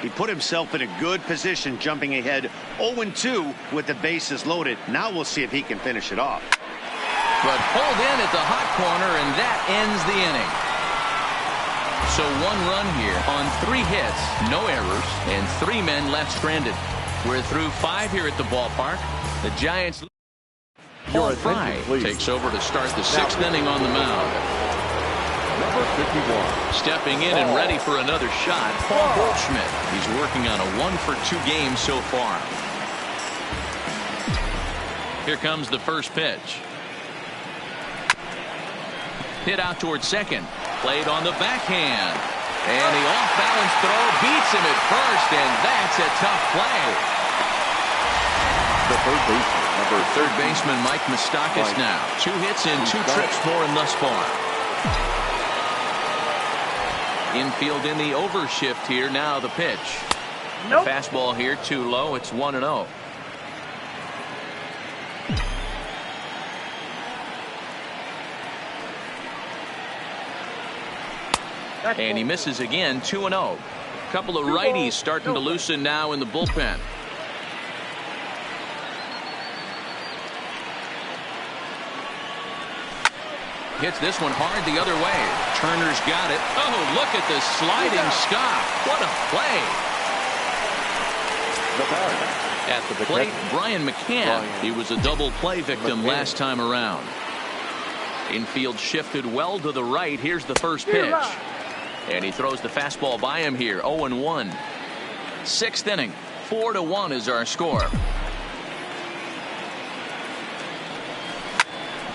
He put himself in a good position jumping ahead 0-2 with the bases loaded. Now we'll see if he can finish it off. But pulled in at the hot corner, and that ends the inning. So 1 run here on 3 hits, no errors, and 3 men left stranded. We're through 5 here at the ballpark. The Giants. Paul Fry takes over to start the 6th inning on the mound. Number 51. Stepping in and ready for another shot, Paul Goldschmidt. He's working on a 1 for 2 game so far. Here comes the first pitch. Hit out towards second. Played on the backhand. And the off-balance throw beats him at first, and that's a tough play. The third baseman Mike Moustakas now. 2 hits and 2 trips for him thus far. Infield in the overshift here. Now the pitch. Nope. Fastball here too low. It's 1-0. And he misses again. 2-0. Couple of righties starting to loosen now in the bullpen. Hits this one hard the other way. Turner's got it. Oh, look at the sliding stop. What a play. At the plate, Brian McCann. He was a double play victim last time around. Infield shifted well to the right. Here's the first pitch. And he throws the fastball by him here. 0-1. 6th inning. 4-1 is our score.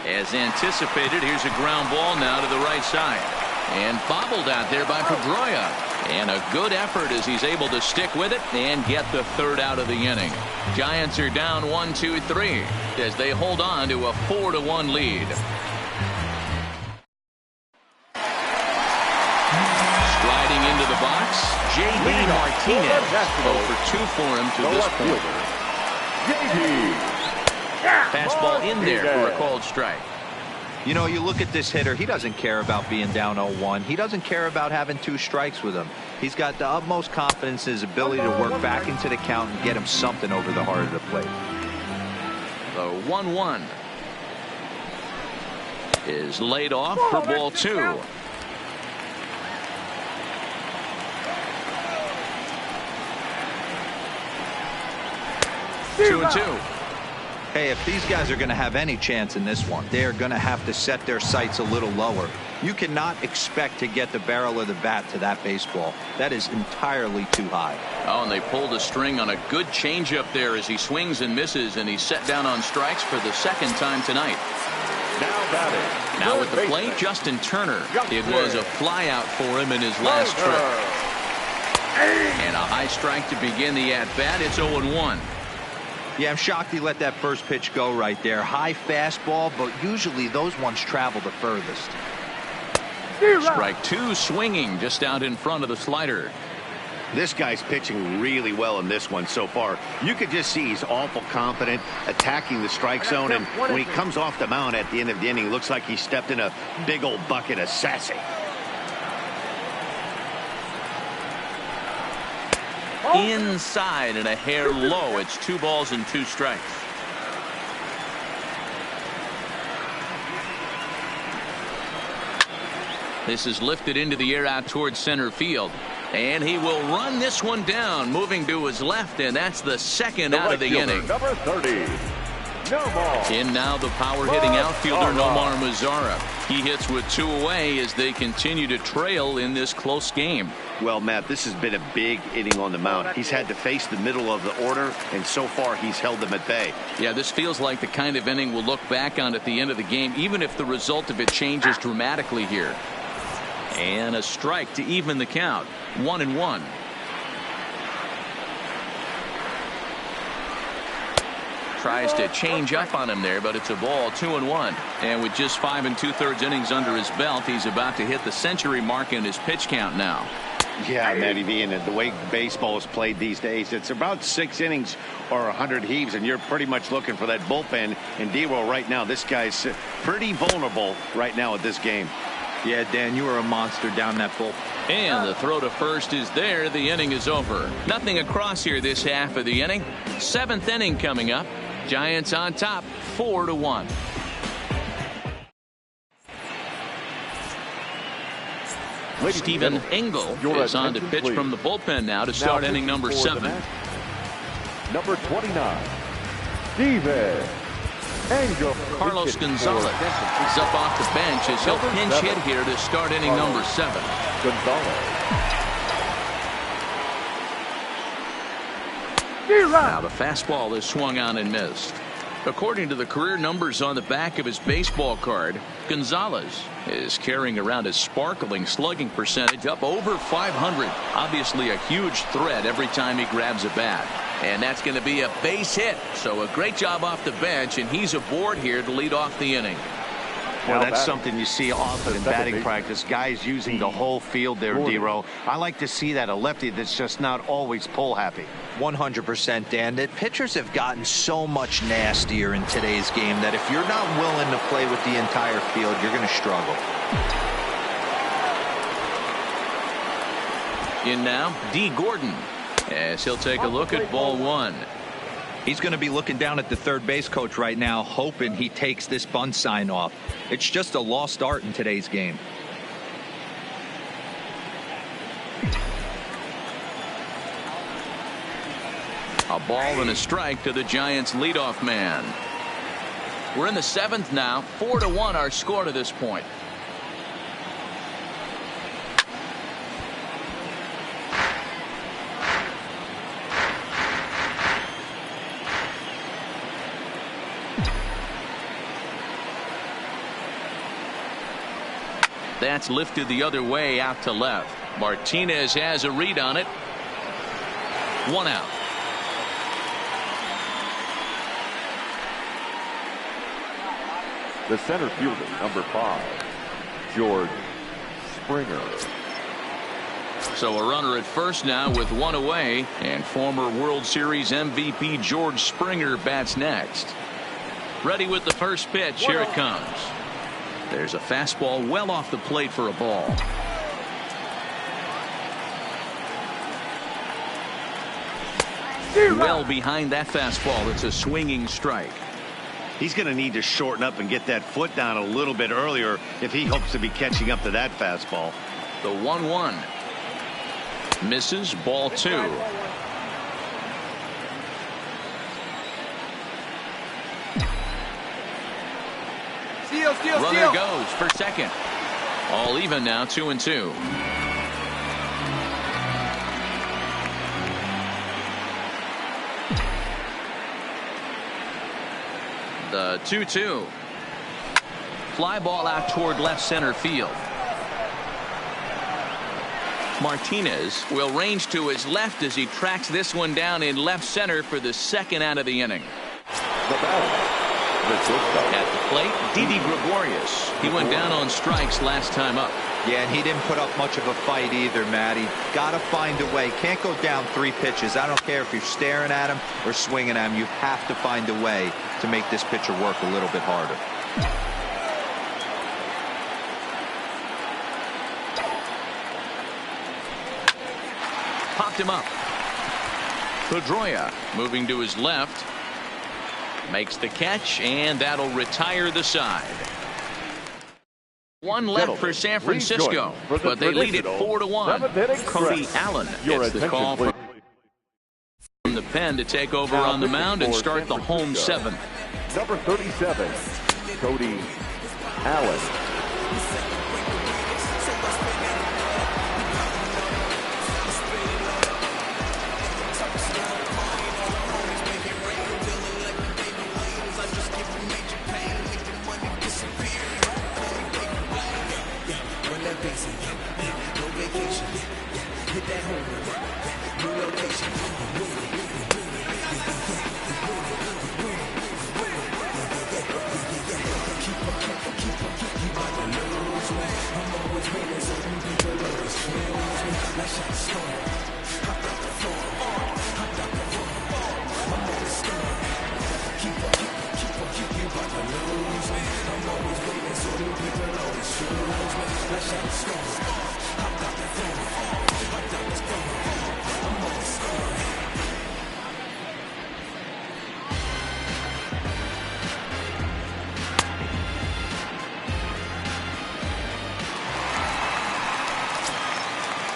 As anticipated, here's a ground ball now to the right side. And bobbled out there by Pedroia. And a good effort as he's able to stick with it and get the 3rd out of the inning. Giants are down 1-2-3 as they hold on to a 4-1 lead. Striding into the box, J.D. Martinez. 0 for 2 for him to this point. J.D. Fastball in there for a called strike. You know, you look at this hitter, he doesn't care about being down 0-1. He doesn't care about having 2 strikes with him. He's got the utmost confidence in his ability to work back into the count and get him something over the heart of the plate. The 1-1 is laid off for ball 2. 2-2. Hey, if these guys are going to have any chance in this one, they are going to have to set their sights a little lower. You cannot expect to get the barrel of the bat to that baseball. That is entirely too high. Oh, and they pulled a string on a good changeup there as he swings and misses, and he's set down on strikes for the 2nd time tonight. Now batting. Now at the plate, Justin Turner. It was a flyout for him in his last trip. And a high strike to begin the at-bat. It's 0-1. Yeah, I'm shocked he let that first pitch go right there. High fastball, but usually those ones travel the furthest. Strike 2 swinging just out in front of the slider. This guy's pitching really well in this one so far. You could just see he's awful confident attacking the strike zone, and when he comes off the mound at the end of the inning, looks like he stepped in a big old bucket of sassy. Inside and a hair low. It's 2 balls and 2 strikes. This is lifted into the air out towards center field. And he will run this one down, moving to his left, and that's the second out of the inning. Number 30. In now the power-hitting outfielder Nomar Mazara. He hits with 2 away as they continue to trail in this close game. Well, Matt, this has been a big inning on the mound. He's had to face the middle of the order, and so far he's held them at bay. Yeah, this feels like the kind of inning we'll look back on at the end of the game, even if the result of it changes dramatically here. And a strike to even the count. 1-1. Tries to change up on him there, but it's a ball. 2-1. And with just 5 2/3 innings under his belt, he's about to hit the century mark in his pitch count now. Yeah, Matty V, and the way baseball is played these days, it's about 6 innings or 100 heaves, and you're pretty much looking for that bullpen. And D-Roll right now, this guy's pretty vulnerable right now at this game. Yeah, Dan, you are a monster down that bullpen. And the throw to first is there. The inning is over. Nothing across here this half of the inning. 7th inning coming up. Giants on top, 4-1. Stephen Engel is on to pitch from the bullpen now to start inning number 7. Number 29, Stephen Engel. Carlos Gonzalez is up off the bench as he'll pinch hit here to start inning number 7. Now the fastball is swung on and missed. According to the career numbers on the back of his baseball card, Gonzalez is carrying around a sparkling slugging percentage up over 500. Obviously a huge threat every time he grabs a bat. And that's going to be a base hit. So a great job off the bench, and he's aboard here to lead off the inning. Well, that's something you see often in batting practice. Guys using the whole field there, D-Row. I like to see that, a lefty that's just not always pull happy. 100%, Dan. That pitchers have gotten so much nastier in today's game that if you're not willing to play with the entire field, you're going to struggle. In now, D. Gordon, as he'll take a look at ball 1. He's going to be looking down at the third base coach right now, hoping he takes this bunt sign off. It's just a lost art in today's game. A ball and a strike to the Giants leadoff man. We're in the 7th now. 4-1 our score to this point. That's lifted the other way out to left. Martinez has a read on it. 1 out. The center fielder, number 5, George Springer. So a runner at first now with 1 away, and former World Series MVP George Springer bats next. Ready with the first pitch. Here it comes. There's a fastball well off the plate for a ball. Well behind that fastball. It's a swinging strike. He's going to need to shorten up and get that foot down a little bit earlier if he hopes to be catching up to that fastball. The 1-1 misses. Ball 2. Runner goes for second. All even now. 2-2. The 2-2. Fly ball out toward left center field. Martinez will range to his left as he tracks this one down in left center for the second out of the inning. At the plate, Didi Gregorius. He went down on strikes last time up. Yeah, and he didn't put up much of a fight either, Matty. Got to find a way. Can't go down 3 pitches. I don't care if you're staring at him or swinging at him. You have to find a way to make this pitcher work a little bit harder. Popped him up. Pedroia moving to his left. Makes the catch, and that'll retire the side. One left for San Francisco, but they lead it 4-1. Cody Allen gets the call from the pen to take over on the mound and start the home seventh. Number 37, Cody Allen.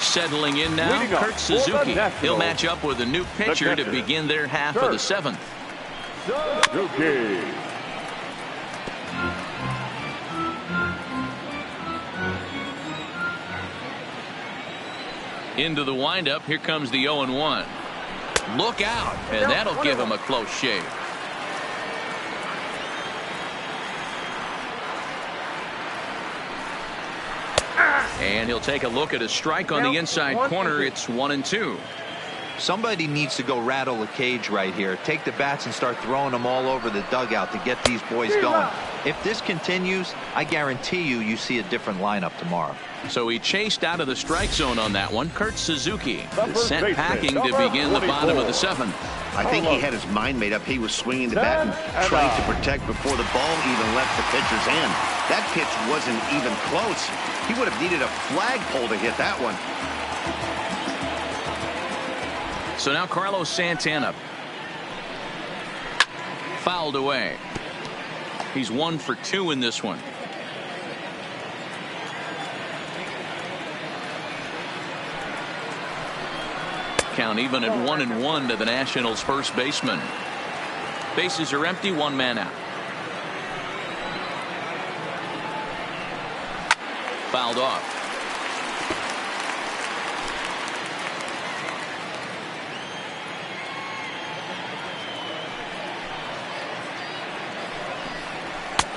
Settling in now, Kurt Suzuki. He'll match up with a new pitcher to begin their half of the seventh. Suzuki. Into the windup. Here comes the 0-1. Look out, and that'll give him a close shave. And he'll take a look at a strike on the inside corner. It's 1-2. Somebody needs to go rattle the cage right here. Take the bats and start throwing them all over the dugout to get these boys going. If this continues, I guarantee you see a different lineup tomorrow. So he chased out of the strike zone on that one. Kurt Suzuki sent packing to begin the bottom of the seventh. I think he had his mind made up. He was swinging the bat and trying to protect before the ball even left the pitcher's hand. That pitch wasn't even close. He would have needed a flagpole to hit that one. So now Carlos Santana fouled away. He's 1 for 2 in this one. Count even at 1-1 to the Nationals' first baseman. Bases are empty, one man out. Fouled off.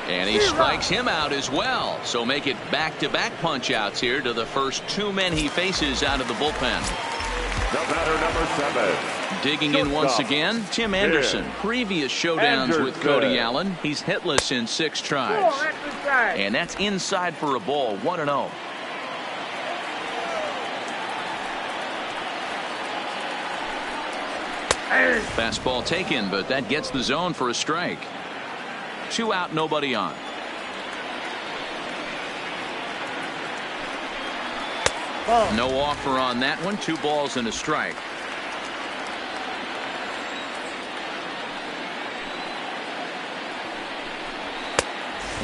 And he strikes him out as well. So make it back-to-back punch-outs here to the first 2 men he faces out of the bullpen. The batter, number 7. Digging in once again, Tim Anderson. Previous showdowns with Cody Allen, he's hitless in 6 tries. And that's inside for a ball, 1-0. Fastball taken, but that gets the zone for a strike. 2 out, nobody on. No offer on that one. 2 balls and a strike.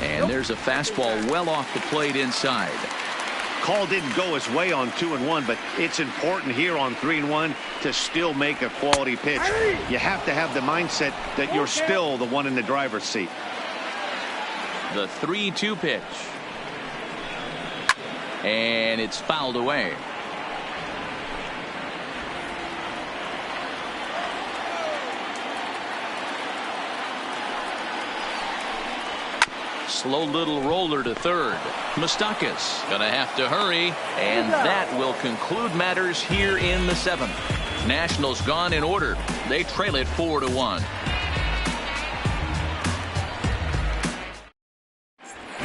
And there's a fastball well off the plate inside. Call didn't go his way on 2-1, but it's important here on 3-1 to still make a quality pitch. You have to have the mindset that you're still the one in the driver's seat. The 3-2 pitch. And it's fouled away. Slow little roller to third. Moustakas gonna have to hurry, and that will conclude matters here in the 7th. Nationals gone in order. They trail it 4-1.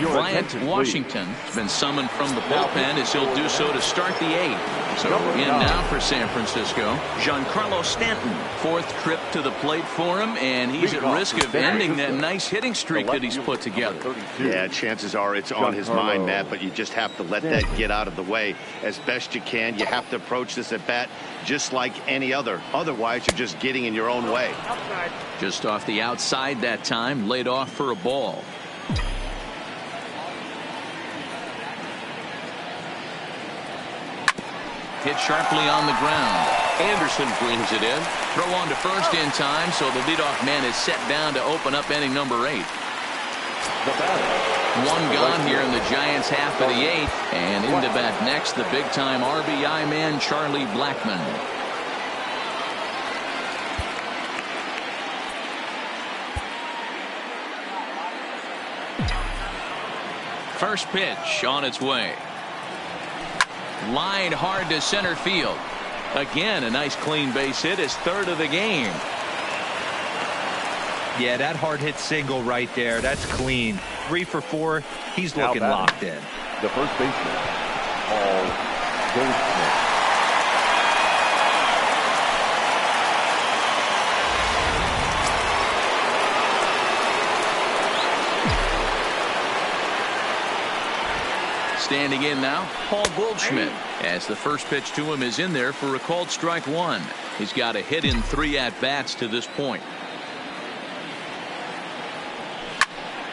Bryant Washington has been summoned from the bullpen as he'll do so to start the 8th. So in now for San Francisco, Giancarlo Stanton. 4th trip to the plate for him, and he's at risk of ending that nice hitting streak that he's put together. Yeah, chances are it's on his mind, Matt, but you just have to let that get out of the way as best you can. You have to approach this at bat just like any other. Otherwise, you're just getting in your own way. Just off the outside that time, laid off for a ball. hit sharply on the ground. Anderson brings it in. Throw on to first in time, so the leadoff man is set down to open up inning number 8. One gone here in the Giants' half of the 8th, and into bat next, the big-time RBI man, Charlie Blackmon. First pitch on its way. Lined hard to center field. Again, a nice clean base hit, his 3rd of the game. Yeah, that hard hit single right there. That's clean. 3 for 4. He's looking locked in. The first baseman, Paul Goldschmidt. Standing in now, Paul Goldschmidt, as the first pitch to him is in there for a called strike 1. He's got a hit in 3 at-bats to this point.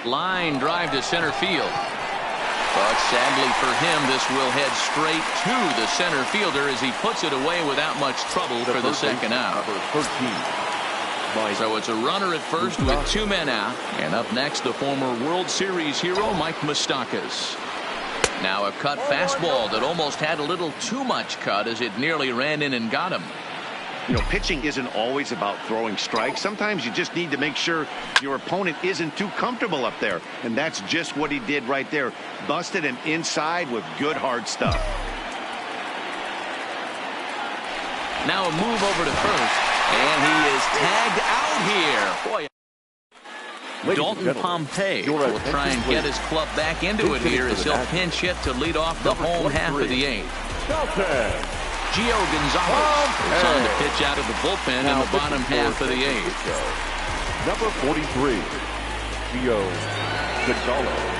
Line drive to center field. But sadly for him, this will head straight to the center fielder as he puts it away without much trouble for the second out. So it's a runner at first with 2 men out. And up next, the former World Series hero, Mike Moustakas. Now a cut fastball that almost had a little too much cut as it nearly ran in and got him. You know, pitching isn't always about throwing strikes. Sometimes you just need to make sure your opponent isn't too comfortable up there. And that's just what he did right there. Busted him inside with good hard stuff. Now a move over to first. And he is tagged out here. Boy. Dalton Pompey will try and get his club back into it here as he'll pinch hit to lead off the home half of the 8th. Gio Gonzalez is on the pitch out of the bullpen in the bottom half of the 8th. Number 43, Gio Gonzalez.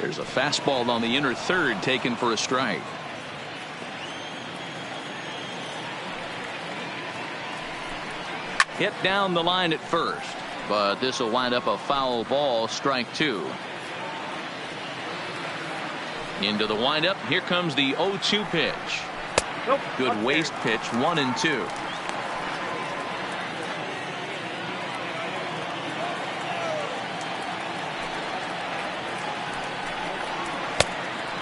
There's a fastball on the inner 3rd taken for a strike. Hit down the line at first, but this will wind up a foul ball, strike 2. Into the windup. Here comes the 0-2 pitch. Good waist pitch, 1-2.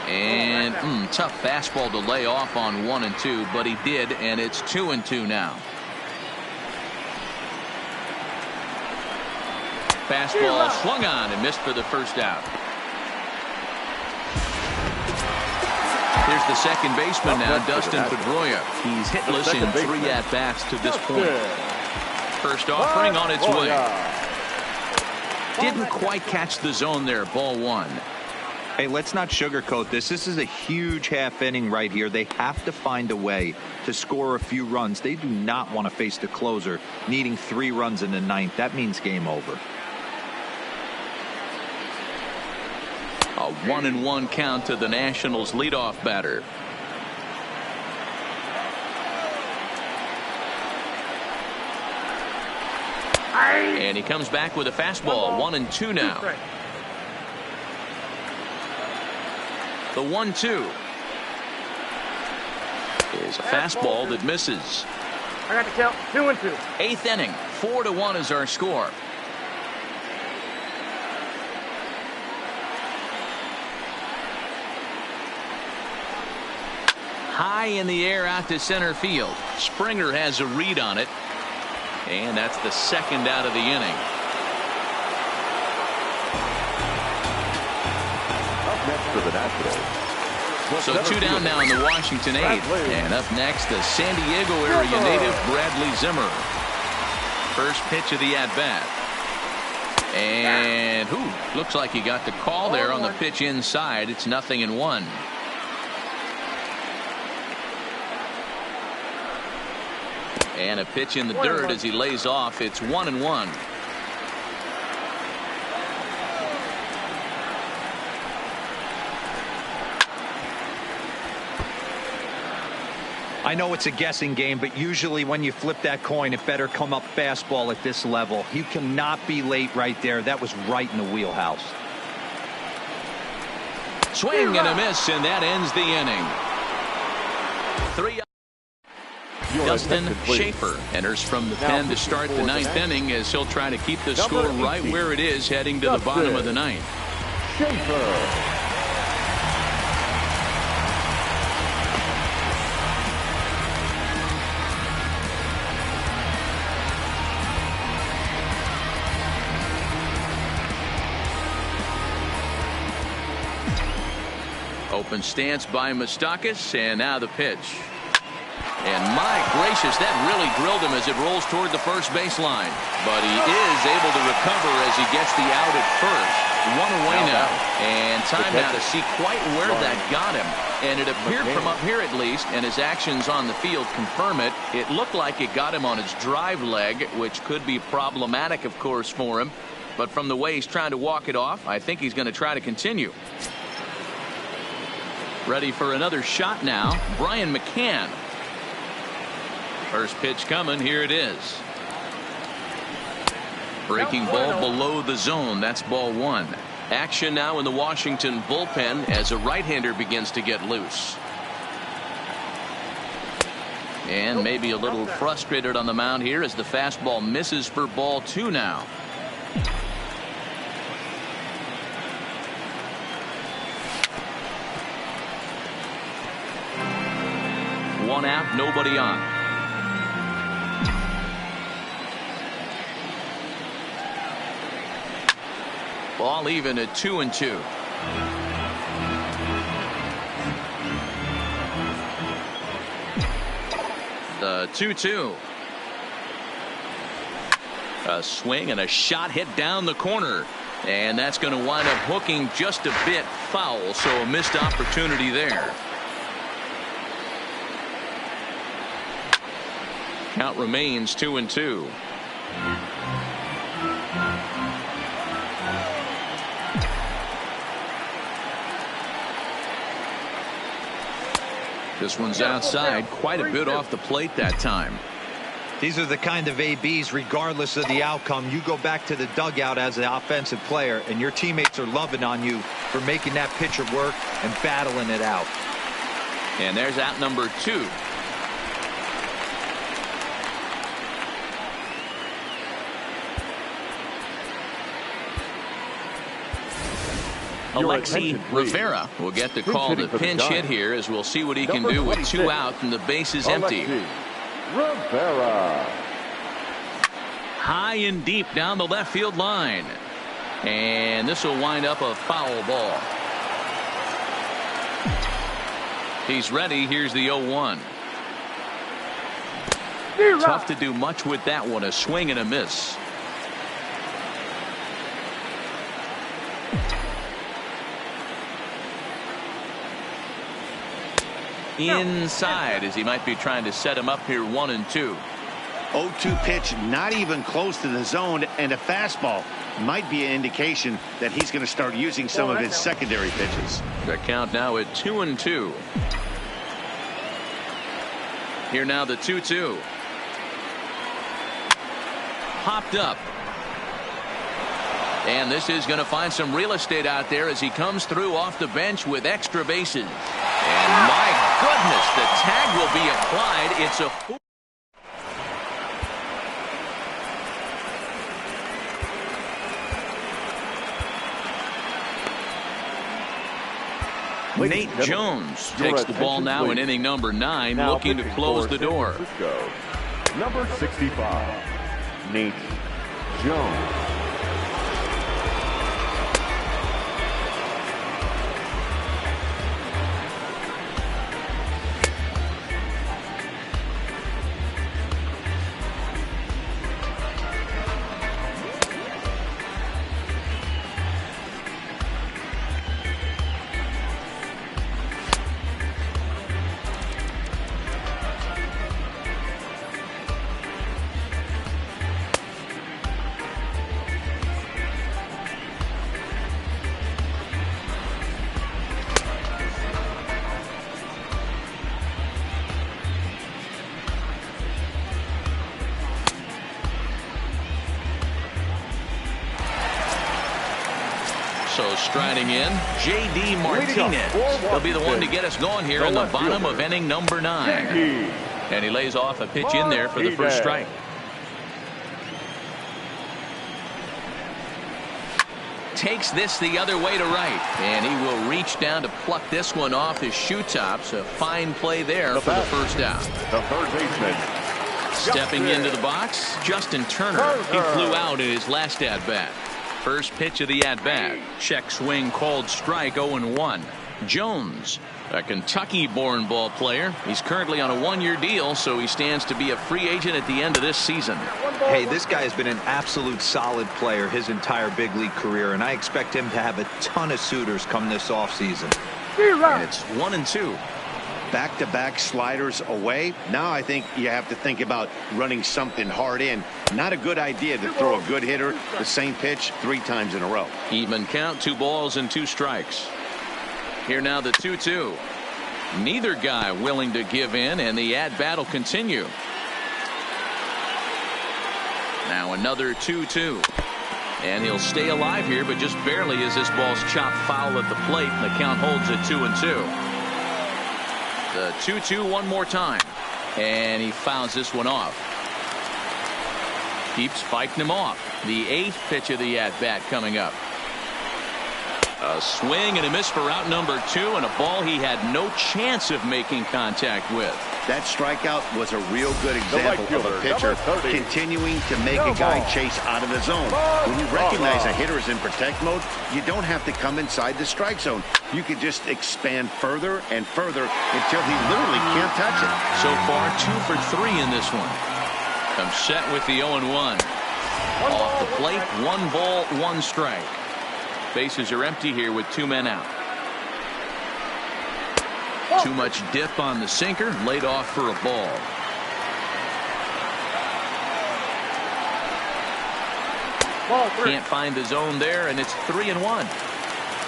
And tough fastball to lay off on 1-2, but he did, and it's 2-2 now. Fastball swung on and missed for the first out. Here's the second baseman now, Dustin Pedroia. He's hitless in 3 at-bats to this point. First offering on its way. Didn't quite catch the zone there, ball 1. Hey, let's not sugarcoat this. This is a huge half inning right here. They have to find a way to score a few runs. They do not want to face the closer needing 3 runs in the 9th. That means game over. A 1-1 count to the Nationals leadoff batter. And he comes back with a fastball. 1-2 now. The 1-2. is a fastball that misses. I got to count 2-2. 8th inning, 4-1 is our score. High in the air out to center field. Springer has a read on it. And that's the second out of the inning. Up next for the Nationals. So 2 down now in the Washington 8th. And up next, the San Diego area native Bradley Zimmer. First pitch of the at-bat. And looks like he got the call there on the pitch inside. It's 0-1. And a pitch in the dirt as he lays off. It's 1-1. I know it's a guessing game, but usually when you flip that coin, it better come up fastball at this level. You cannot be late right there. That was right in the wheelhouse. Swing and a miss, and that ends the inning. 3. Justin Schaefer enters from the pen to start the 9th inning as he'll try to keep the score right where it is heading to the bottom of the 9th. Schaefer. Open stance by Moustakas, and now the pitch. And my gracious, that really drilled him as it rolls toward the first baseline. But he is able to recover as he gets the out at first. 1 away now. And time now to see quite where that got him. And it appeared from up here at least, and his actions on the field confirm it. It looked like it got him on his drive leg, which could be problematic, of course, for him. But from the way he's trying to walk it off, I think he's going to try to continue. Ready for another shot now, Brian McCann. First pitch coming, here it is. Breaking ball below the zone, that's ball 1. Action now in the Washington bullpen as a right-hander begins to get loose. And maybe a little frustrated on the mound here as the fastball misses for ball 2 now. One out, nobody on. Ball even at 2-2. The 2-2. A swing and a shot hit down the corner. And that's going to wind up hooking just a bit foul, so a missed opportunity there. Count remains 2-2. This one's outside, quite a bit off the plate that time. These are the kind of ABs, regardless of the outcome. You go back to the dugout as an offensive player, and your teammates are loving on you for making that pitcher work and battling it out. And there's out number 2. Alexi Rivera will get the call to pinch hit here as we'll see what he can do with 2 out and the base is empty. Rivera. High and deep down the left field line. And this will wind up a foul ball. He's ready. Here's the 0-1. Tough to do much with that one. A swing and a miss. Inside as he might be trying to set him up here 1-2. 0-2 pitch, not even close to the zone, and a fastball might be an indication that he's going to start using some of his secondary pitches. The count now at 2-2. Here now the 2-2. Popped up. And this is going to find some real estate out there as he comes through off the bench with extra bases. And my goodness, the tag will be applied. It's a Nate Jones takes the ball now in inning number 9, looking to close the door. Number 65, Nate Jones. So striding in, J.D. Martinez. He'll be the one to get us going here in the bottom of inning number 9. And he lays off a pitch in there for the first strike. Takes this the other way to right. And he will reach down to pluck this one off his shoe tops. A fine play there for the first out. The third baseman. Stepping into the box, Justin Turner. He flew out in his last at-bat. First pitch of the at-bat. Check swing called strike, 0-1. Jones, a Kentucky-born ball player. He's currently on a 1-year deal, so he stands to be a free agent at the end of this season. Hey, this guy has been an absolute solid player his entire big league career, and I expect him to have a ton of suitors come this offseason. And it's 1-2. Back-to-back sliders away. Now I think you have to think about running something hard in. Not a good idea to throw a good hitter the same pitch 3 times in a row. Even count, 2 balls and 2 strikes. Here now the 2-2. Neither guy willing to give in, and the at-bat will continue. Now another 2-2. And he'll stay alive here, but just barely as this ball's chopped foul at the plate, and the count holds at 2-2. The 2-2 one more time. And he fouls this one off. Keeps fighting him off. The 8th pitch of the at-bat coming up. A swing and a miss for out number 2, and a ball he had no chance of making contact with. That strikeout was a real good example of a pitcher continuing to make a guy chase out of the zone. When you recognize a hitter is in protect mode, you don't have to come inside the strike zone. You can just expand further and further until he literally can't touch it. So far, 2 for 3 in this one. Comes set with the 0-1. Off the plate, 1 ball, 1 strike. Bases are empty here with 2 men out. Too much dip on the sinker, laid off for a ball. Can't find the zone there, and it's 3-1.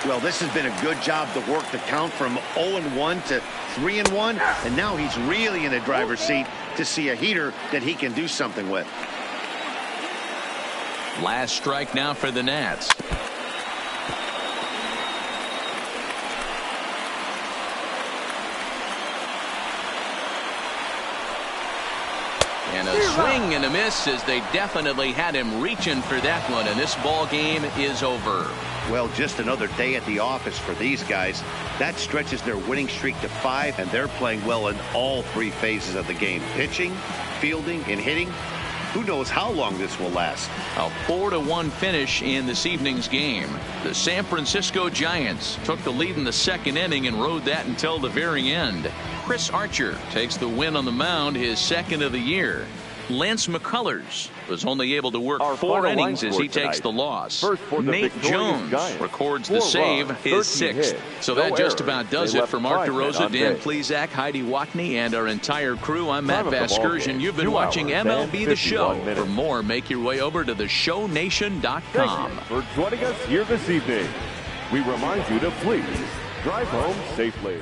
Well, this has been a good job to work the count from 0-1 to 3-1, and now he's really in the driver's seat to see a heater that he can do something with. Last strike now for the Nats. And a swing and a miss, as they definitely had him reaching for that one, and this ball game is over. Well, just another day at the office for these guys. That stretches their winning streak to 5, and they're playing well in all 3 phases of the game. Pitching, fielding, and hitting. Who knows how long this will last. A 4-1 finish in this evening's game. The San Francisco Giants took the lead in the 2nd inning and rode that until the very end. Chris Archer takes the win on the mound, his 2nd of the year. Lance McCullers was only able to work 4 innings as he takes the loss. Nate Jones records the save, his 6th. So that just about does it for Mark DeRosa, Dan Plesac, Heidi Watney, and our entire crew. I'm Matt Vasgersian. You've been watching MLB The Show. For more, make your way over to theshownation.com. Thank you for joining us here this evening. We remind you to please drive home safely.